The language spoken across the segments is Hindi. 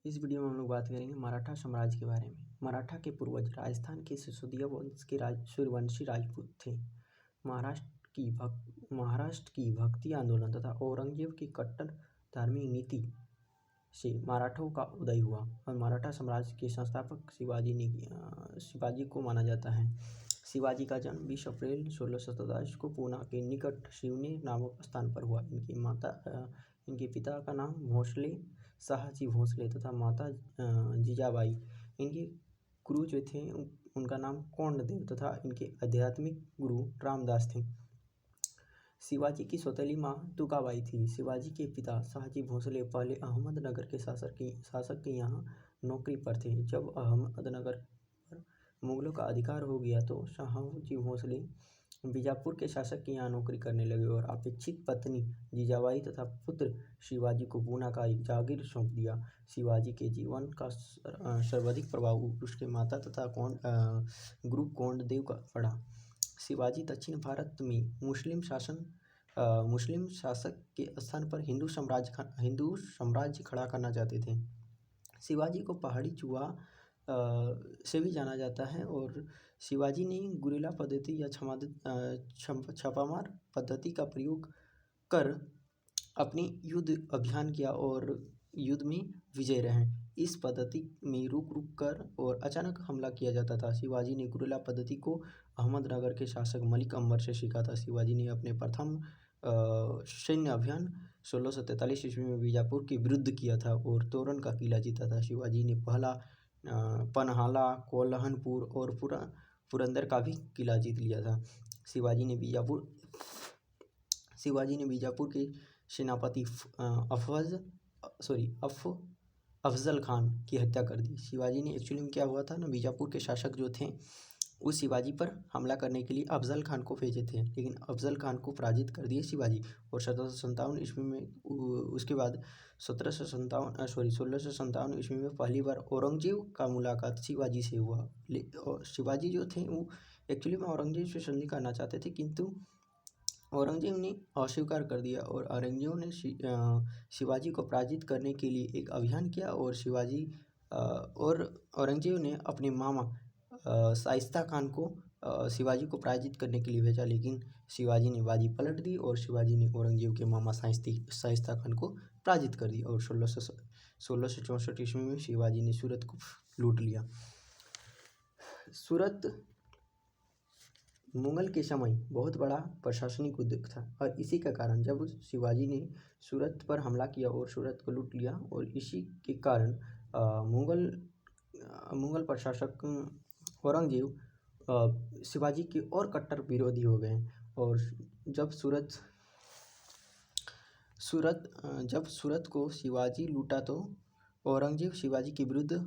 इस वीडियो में हम लोग बात करेंगे मराठा साम्राज्य के बारे में। मराठा के पूर्वज राजस्थान के सिसोदिया वंश के सूर्यवंशी राजपूत थे। महाराष्ट्र की भक्ति आंदोलन तथा औरंगजेब की कट्टर धार्मिक नीति से मराठों का उदय हुआ और मराठा साम्राज्य के संस्थापक शिवाजी को माना जाता है। शिवाजी का जन्म 20 अप्रैल 1627 को पूना के निकट शिवनेर नामक स्थान पर हुआ। इनके पिता का नाम भोसले शाहजी भोसले तथा माता जीजाबाई। इनके गुरु जो थे उनका नाम कोंडदेव तथा इनके आध्यात्मिक गुरु रामदास थे। शिवाजी की सौतेली माँ तुकाबाई थी। शिवाजी के पिता शाहजी भोसले पहले अहमदनगर के शासक के यहाँ नौकरी पर थे। जब अहमदनगर पर मुगलों का अधिकार हो गया तो शाहजी भोसले बीजापुर के शासक के यहाँ नौकरी करने लगे और अपेक्षित पत्नी जीजाबाई तथा पुत्र शिवाजी को पूना का एक जागीर सौंप दिया। शिवाजी के जीवन का सर्वाधिक प्रभाव उसके माता तथा गुरु कोंडदेव का पड़ा। शिवाजी दक्षिण भारत में मुस्लिम शासक के स्थान पर हिंदू साम्राज्य खड़ा करना चाहते थे। शिवाजी को पहाड़ी चूहा से भी जाना जाता है और शिवाजी ने गुरिल्ला पद्धति या छापामार पद्धति का प्रयोग कर अपनी युद्ध अभियान किया और युद्ध में विजय रहे। इस पद्धति में रुक कर और अचानक हमला किया जाता था। शिवाजी ने गुरिल्ला पद्धति को अहमदनगर के शासक मलिक अंबर से सीखा था। शिवाजी ने अपने प्रथम सैन्य अभियान 1643 ईस्वी में बीजापुर के विरुद्ध किया था और तोरण का किला जीता था। शिवाजी ने पहला पन्हाला, कोल्हानपुर और पुरंदर का भी किला जीत लिया था। शिवाजी ने बीजापुर के सेनापति अफजल खान की हत्या कर दी। शिवाजी ने एक्चुअली में क्या हुआ था ना, बीजापुर के शासक जो थे उस शिवाजी पर हमला करने के लिए अफजल खान को भेजे थे, लेकिन अफजल खान को पराजित कर दिए शिवाजी। और 1757 ईस्वी में उसके बाद 1657 ईस्वी में पहली बार औरंगजेब का मुलाकात शिवाजी से हुआ। और शिवाजी जो थे वो एक्चुअली में औरंगजेब से संधि करना चाहते थे, किंतु औरंगजेब ने अस्वीकार कर दिया और औरंगजेब ने शिवाजी को पराजित करने के लिए एक अभियान किया और औरंगजेब ने अपने मामा शाइस्ता खान को शिवाजी को पराजित करने के लिए भेजा, लेकिन शिवाजी ने बाजी पलट दी और शिवाजी ने औरंगजेब के मामा शाइस्ता खान को पराजित कर दिया और 1664 ईस्वी में शिवाजी ने सूरत को लूट लिया। सूरत मुगल के समय बहुत बड़ा प्रशासनिक उद्योग था और इसी का कारण जब शिवाजी ने सूरत पर हमला किया और सूरत को लूट लिया और इसी के कारण मुगल प्रशासक औरंगजेब शिवाजी के और कट्टर विरोधी हो गए। और जब सूरत को शिवाजी लूटा तो औरंगजेब शिवाजी के विरुद्ध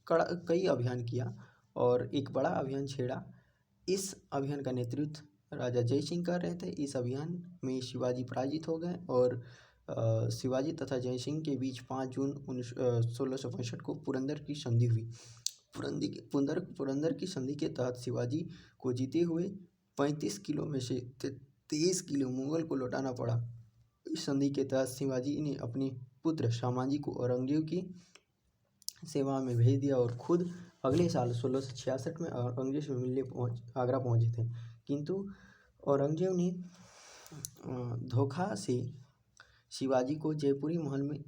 कई अभियान किया और एक बड़ा अभियान छेड़ा। इस अभियान का नेतृत्व राजा जय सिंह कर रहे थे। इस अभियान में शिवाजी पराजित हो गए और शिवाजी तथा जय सिंह के बीच 5 जून 1665 को पुरंदर की संधि हुई। पुरंदर की संधि के तहत शिवाजी को जीते हुए 35 किलो में से 23 किलो मुगल को लौटाना पड़ा। इस संधि के तहत शिवाजी ने अपने पुत्र शामाजी को औरंगजेब की सेवा में भेज दिया और खुद अगले साल 1666 में औरंगजेब से मिलने आगरा पहुंचे थे, किंतु औरंगजेब ने धोखा से शिवाजी को जयपुरी महल में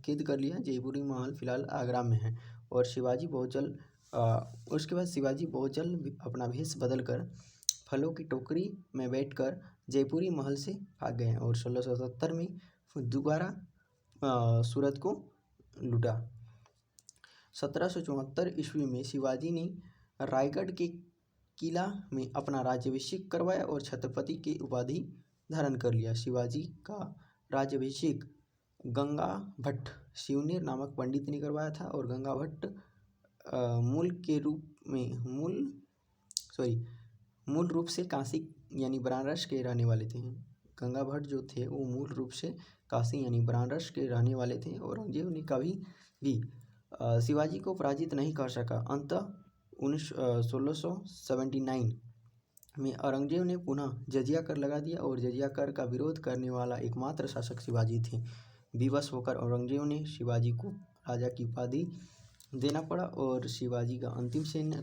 कैद कर लिया। जयपुरी महल फिलहाल आगरा में है और उसके बाद शिवाजी बहुत जल्द अपना भेष बदल कर फलों की टोकरी में बैठकर जयपुरी महल से भाग गए और 1670 में दोबारा सूरत को लूटा। 1774 ईस्वी में शिवाजी ने रायगढ़ के किला में अपना राज्याभिषेक करवाया और छत्रपति की उपाधि धारण कर लिया। शिवाजी का राज्याभिषेक गंगा भट्ट शिवनेर नामक पंडित ने करवाया था और गंगा भट्ट मूल रूप से काशी यानी बनारस के रहने वाले थे। गंगा भट्ट जो थे वो मूल रूप से काशी यानी बनारस के रहने वाले थे। औरंगजेब ने कभी भी शिवाजी को पराजित नहीं कर सका। अंततः 1679 में औरंगजेब ने पुनः जजिया कर लगा दिया और जजिया कर का विरोध करने वाला एकमात्र शासक शिवाजी थे। विवश होकर औरंगजेब ने शिवाजी को राजा की उपाधि देना पड़ा और शिवाजी का अंतिम सैन्य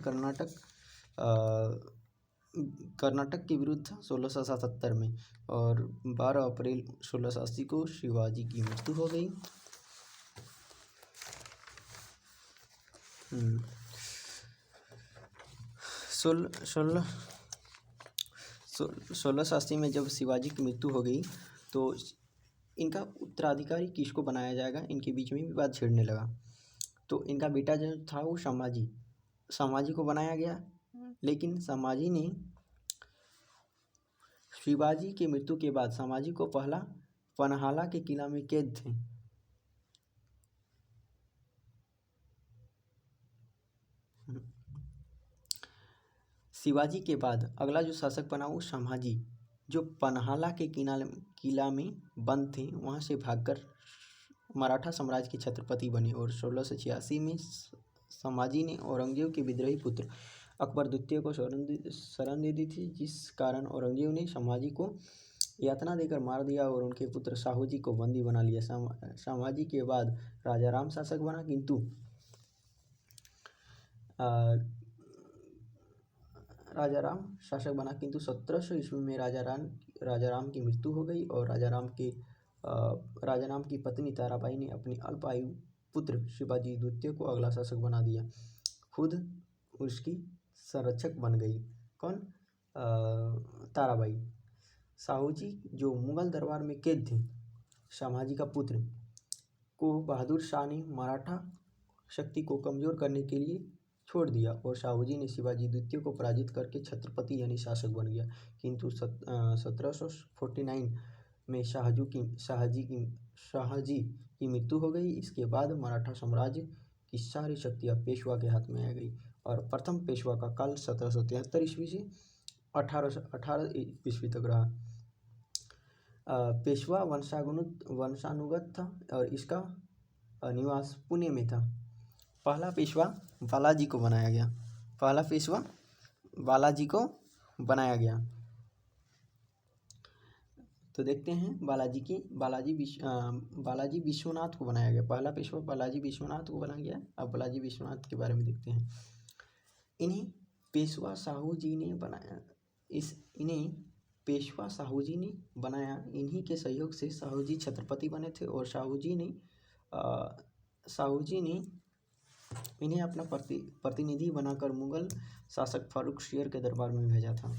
कर्नाटक के विरुद्ध 1677 में और 12 अप्रैल 1680 को शिवाजी की मृत्यु हो गई। 1680 में जब शिवाजी की मृत्यु हो गई तो इनका उत्तराधिकारी किसको बनाया जाएगा, इनके बीच में विवाद छिड़ने लगा। तो इनका बेटा जो था वो संभाजी को बनाया गया, लेकिन संभाजी ने शिवाजी की मृत्यु के बाद संभाजी को पहला पन्हाला के किला में कैद थे। शिवाजी के बाद अगला जो शासक बना वो संभाजी, जो पन्हाला के किला में बंद थे, वहाँ से भागकर मराठा साम्राज्य के छत्रपति बने और 1686 में संभाजी ने औरंगजेब के विद्रोही पुत्र अकबर द्वितीय को शरण दे दी थी, जिस कारण औरंगजेब ने संभाजी को यातना देकर मार दिया और उनके पुत्र साहूजी को बंदी बना लिया। संभाजी के बाद राजा राम शासक बना, किंतु राजा राम 1700 ईस्वी में राजा राम की मृत्यु हो गई और राजा राम की पत्नी ताराबाई ने अपनी अल्पायु पुत्र शिवाजी द्वितीय को अगला शासक बना दिया, खुद उसकी संरक्षक बन गई। कौन? ताराबाई। साहूजी जो मुगल दरबार में कैद थे, संभाजी का पुत्र, को बहादुर शाह ने मराठा शक्ति को कमजोर करने के लिए छोड़ दिया और साहूजी ने शिवाजी द्वितीय को पराजित करके छत्रपति यानी शासक बन गया। किंतु 1749 में शाहजी की मृत्यु हो गई। इसके बाद मराठा साम्राज्य की सारी शक्तियाँ पेशवा के हाथ में आ गई और प्रथम पेशवा का काल 1773 ईस्वी से 1818 ईस्वी तक रहा। पेशवा वंशानुगत था और इसका निवास पुणे में था। पहला पेशवा बालाजी को बनाया गया। तो देखते हैं बालाजी विश्वनाथ को बनाया गया। पहला पेशवा बालाजी विश्वनाथ को बनाया गया। अब बालाजी विश्वनाथ के बारे में देखते हैं। इन्हें पेशवा साहूजी ने बनाया। इन्हीं के सहयोग से साहूजी छत्रपति बने थे और साहूजी ने इन्हें अपना प्रतिनिधि बनाकर मुगल शासक फारुखशियर के दरबार में भेजा था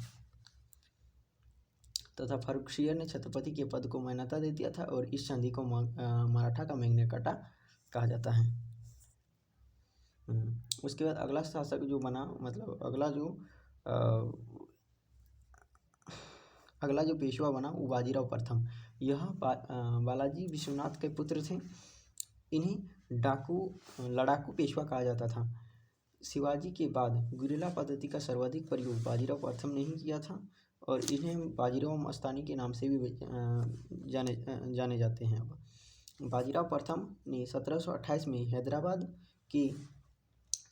तथा फारुखशियर ने छत्रपति के पद को मान्यता दे दिया था और इस संधि को मराठा का मैग्ना कार्टा कहा जाता है। उसके बाद अगला शासक जो बना, मतलब अगला जो पेशवा बना वो बाजीराव प्रथम। यह बालाजी विश्वनाथ के पुत्र थे। इन्हें लड़ाकू पेशवा कहा जाता था। शिवाजी के बाद गुरिल्ला पद्धति का सर्वाधिक प्रयोग बाजीराव प्रथम ने ही किया था और इन्हें बाजीराव मस्तानी के नाम से भी जाने जाते हैं। बाजीराव प्रथम ने 1728 में हैदराबाद के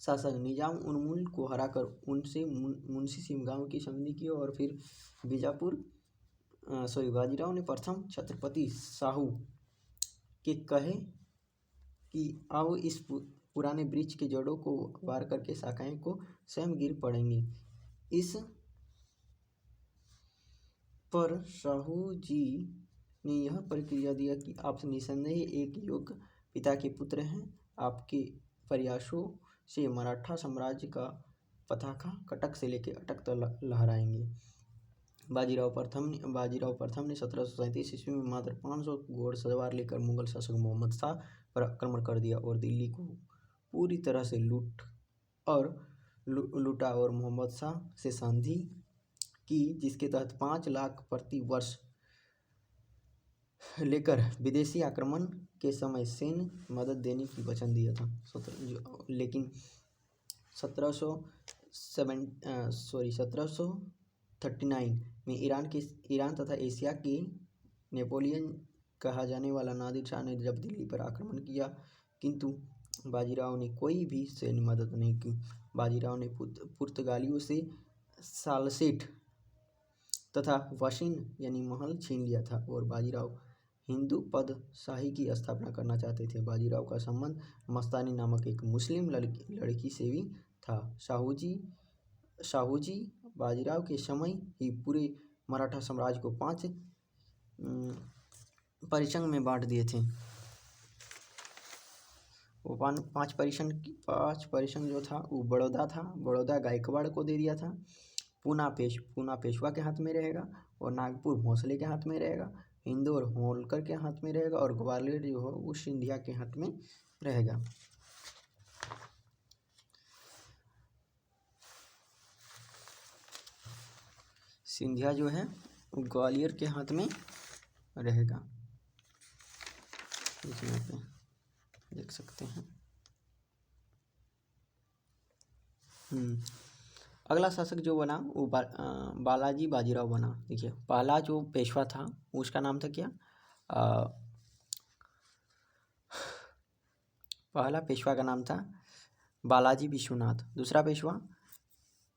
शासक निजाम उल को हराकर उनसे मुंशी सिमगांव की संधि की और फिर बाजीराव ने प्रथम छत्रपति साहू के कहे कि आओ इस पुराने वृक्ष के जड़ों को वार करके शाखाएं को स्वयं गिर पड़ेंगी। इस पर साहू जी ने यह प्रक्रिया दिया कि आप निसंदेह एक योग्य पिता के पुत्र हैं। आपके प्रयासों से मराठा साम्राज्य का पताका कटक से लेकर अटक तक लहराएंगे। बाजीराव प्रथम ने 1737 ईस्वी में मात्र 500 घोड़सवार लेकर मुगल शासक मोहम्मद शाह पर आक्रमण कर दिया और दिल्ली को पूरी तरह से लूटा और मोहम्मद शाह से संधि की, जिसके तहत 5 लाख प्रति वर्ष लेकर विदेशी आक्रमण के समय सैन्य मदद देने की वचन दिया था। लेकिन 1739 में ईरान तथा एशिया के नेपोलियन कहा जाने वाला नादिर शाह ने जब दिल्ली पर आक्रमण किया, किंतु बाजीराव ने कोई भी सैन्य मदद नहीं की। बाजीराव ने पुर्तगालियों से सालसेट तथा वाशिन यानी महल छीन लिया था और बाजीराव हिंदू पदशाही की स्थापना करना चाहते थे। बाजीराव का संबंध मस्तानी नामक एक मुस्लिम लड़की से भी था। शाहूजी बाजीराव के समय ही पूरे मराठा साम्राज्य को 5 परिसंघ में बांट दिए थे। वो 5 परिसंघ जो था वो बड़ौदा था। बड़ौदा गायकवाड़ को दे दिया था। पूना पेशवा के हाथ में रहेगा और नागपुर भोंसले के हाथ में रहेगा। इंदौर होलकर के हाथ में रहेगा और ग्वालियर जो है वो सिंधिया के हाथ में रहेगा। सिंधिया जो है ग्वालियर के हाथ में रहेगा। इसमें पे देख सकते हैं। अगला शासक जो बना वो बालाजी बाजीराव बना। देखिए पहला जो पेशवा था उसका नाम था क्या? पहला पेशवा का नाम था बालाजी विश्वनाथ। दूसरा पेशवा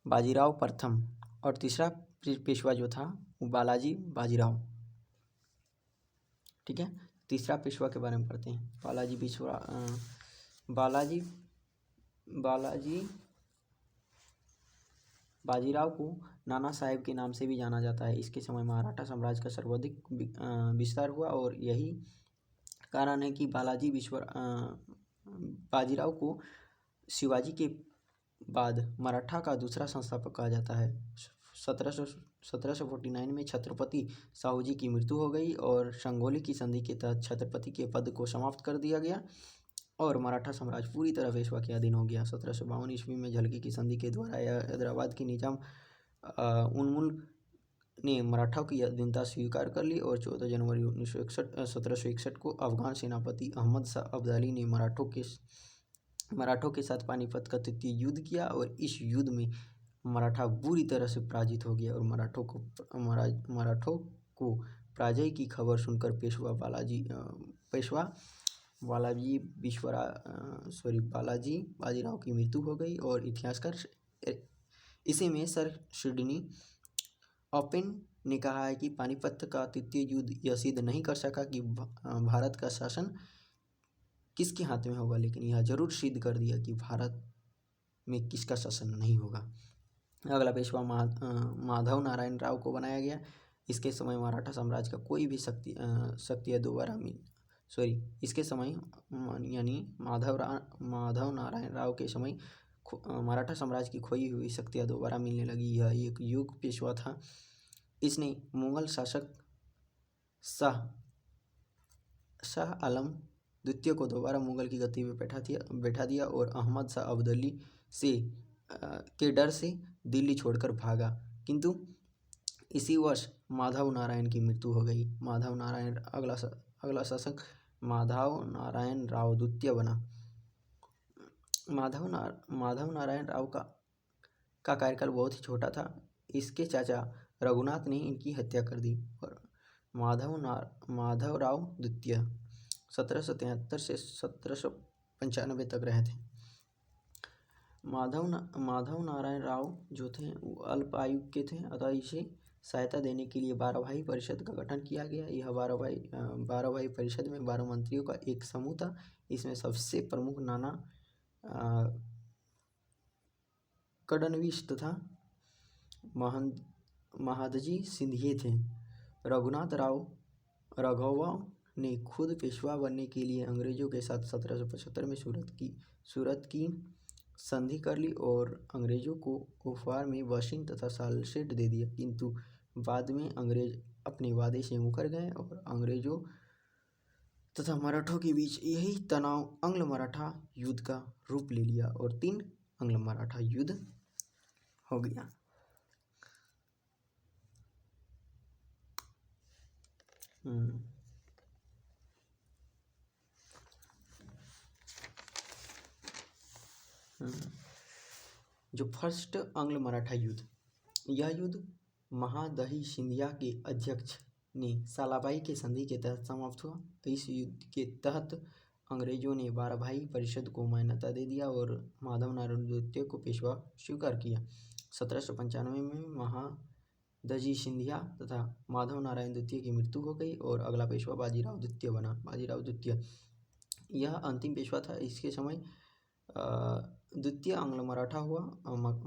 बाजीराव प्रथम और तीसरा पेशवा जो था वो बालाजी बाजीराव। ठीक है, तीसरा पेशवा के बारे में पढ़ते हैं। बालाजी बाजीराव को नाना साहेब के नाम से भी जाना जाता है। इसके समय मराठा साम्राज्य का सर्वाधिक विस्तार हुआ और यही कारण है कि बाजीराव को शिवाजी के बाद मराठा का दूसरा संस्थापक कहा जाता है। 1749 में छत्रपति शाहूजी की मृत्यु हो गई और संगोली की संधि के तहत छत्रपति के पद को समाप्त कर दिया गया और मराठा साम्राज्य पूरी तरह पेशवा के अधीन हो गया। 1752 ईस्वी में झलकी की संधि के द्वारा हैदराबाद के निजाम उन्मुल ने मराठा की अधीनता स्वीकार कर ली और 14 जनवरी 1761 को अफगान सेनापति अहमद शाह अब्दाली ने मराठों के साथ पानीपत का तृतीय युद्ध किया और इस युद्ध में मराठा बुरी तरह से पराजित हो गया और मराठों को पराजय की खबर सुनकर पेशवा बालाजी बाजीराव की मृत्यु हो गई और इतिहासकार इसी में सर सिडनी ओपन ने कहा है कि पानीपत का तृतीय युद्ध यह सिद्ध नहीं कर सका कि भारत का शासन किसके हाथ में होगा, लेकिन यह जरूर सिद्ध कर दिया कि भारत में किसका शासन नहीं होगा। अगला पेशवा माधव नारायण राव को बनाया गया। इसके समय मराठा साम्राज्य का कोई भी शक्ति दोबारा इसके समय यानी माधव नारायण राव के समय मराठा साम्राज्य की खोई हुई शक्तियाँ दोबारा मिलने लगी। यह एक युग पेशवा था। इसने मुगल शासक शाह आलम द्वितीय को दोबारा मुगल की गद्दी में बैठा दिया और अहमद शाह अब्दाली के डर से दिल्ली छोड़कर भागा, किंतु इसी वर्ष माधव नारायण की मृत्यु हो गई। अगला शासक माधव नारायण राव द्वितीय बना। माधव नारायण राव का कार्यकाल बहुत ही छोटा था। इसके चाचा रघुनाथ ने इनकी हत्या कर दी और माधव राव द्वितीय 1773 से 1795 तक रहे थे। माधव नारायण राव जो थे वो अल्प आयु के थे, अतः इसे सहायता देने के लिए 12 भाई परिषद का गठन किया गया। यह 12 भाई परिषद में 12 मंत्रियों का एक समूह था। इसमें सबसे प्रमुख नाना फडणवीस तथा महादजी सिंधिया थे। राघव ने खुद पेशवा बनने के लिए अंग्रेजों के साथ 1775 में सूरत की संधि कर ली और अंग्रेजों को उपहार में वाशिंग तथा सालसेट दे दिया, किंतु बाद में अंग्रेज अपने वादे से मुकर गए और अंग्रेजों तथा मराठों के बीच यही तनाव आंग्ल मराठा युद्ध का रूप ले लिया और 3 आंग्ल मराठा युद्ध हो गया। जो फर्स्ट आंग्ल मराठा युद्ध, यह युद्ध महादजी सिंधिया के अध्यक्ष ने सालाबाई के संधि के तहत समाप्त हुआ। इस युद्ध के तहत अंग्रेजों ने 12 भाई परिषद को मान्यता दे दिया और माधव नारायण द्वितीय को पेशवा स्वीकार किया। 1795 में दजी सिंधिया तथा माधव नारायण द्वितीय की मृत्यु हो गई और अगला पेशवा बाजीराव द्वितीय बना। बाजीराव द्वितीय यह अंतिम पेशवा था। इसके समय द्वितीय आंग्ल मराठा हुआ,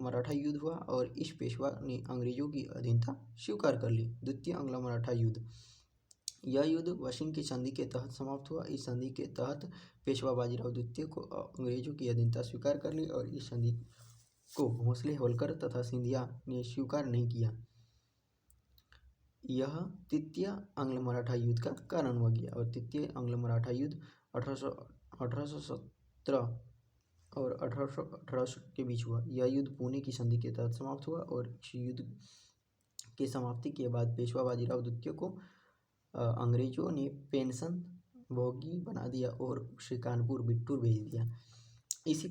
मराठा युद्ध हुआ और इस पेशवा ने अंग्रेजों की अधीनता स्वीकार कर ली। द्वितीय आंग्ल मराठा युद्ध, यह युद्ध वाशिंग की संधि के तहत समाप्त हुआ। इस संधि के तहत पेशवा बाजीराव द्वितीय को अंग्रेजों की अधीनता स्वीकार कर ली और इस संधि को भोंसले, होलकर तथा सिंधिया ने स्वीकार नहीं किया। यह तृतीय आंग्ल मराठा युद्ध का कारण हो गया और तृतीय आंग्ल मराठा युद्ध 1817 और 1818 के बीच हुआ। यह युद्ध पुणे की संधि के तहत समाप्त हुआ और इस युद्ध की समाप्ति के बाद पेशवा बाजीराव द्वितीय को अंग्रेजों ने पेंशन भोगी बना दिया और उसे कानपुर बिट्टूर भेज दिया। इसी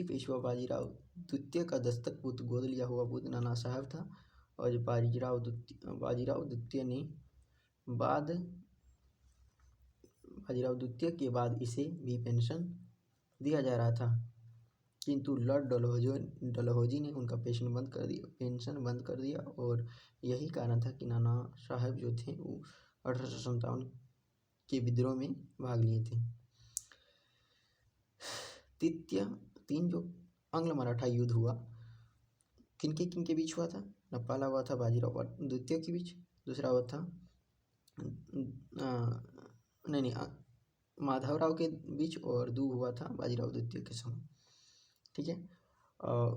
पेशवा बाजीराव द्वितीय का दस्तक पुत्र गोद लिया हुआ बुध नाना साहब था और बाजीराव द्वितीय के बाद इसे भी पेंशन दिया जा रहा था, किंतु लॉर्ड डलहौजी ने उनका पेंशन बंद कर दिया और यही कारण था कि नाना साहब जो थे वो 1857 के विद्रोह में भाग लिए थे। तीन जो आंग्ल मराठा युद्ध हुआ, किनके बीच हुआ था? पहला हुआ था बाजीराव द्वितीय के बीच, दूसरा हुआ था माधवराव के बीच और दो हुआ था बाजीराव द्वितीय के समय। ठीक है।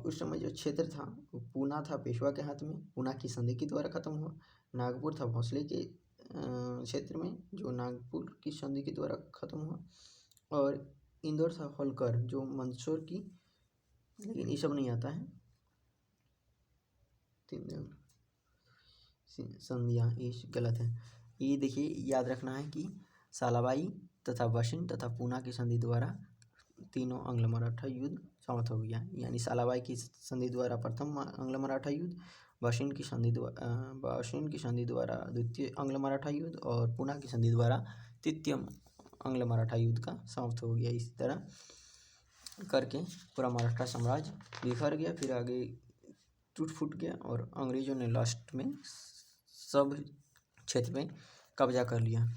उस समय जो क्षेत्र था वो पूना था पेशवा के हाथ में, पूना की संधि के द्वारा खत्म हुआ। नागपुर था भोंसले के क्षेत्र में, जो नागपुर की संधि के द्वारा खत्म हुआ और इंदौर था होलकर जो मंदसौर की, लेकिन ये सब नहीं आता है संधियाँ, ये गलत है। ये देखिए याद रखना है कि सालाबाई तथा वाशिंग तथा पूना की संधि द्वारा तीनों आंग्ल मराठा युद्ध समाप्त हो गया। यानी सालाबाई की संधि द्वारा प्रथम आंग्ल मराठा युद्ध, वाशिंग की संधि द्वारा द्वितीय आंग्ल मराठा युद्ध और पूना की संधि द्वारा तृतीय आंग्ल मराठा युद्ध का समाप्त हो गया। इस तरह करके पूरा मराठा साम्राज्य बिखर गया, फिर आगे टूट फूट गया और अंग्रेजों ने लास्ट में सब क्षेत्र में कब्जा कर लिया।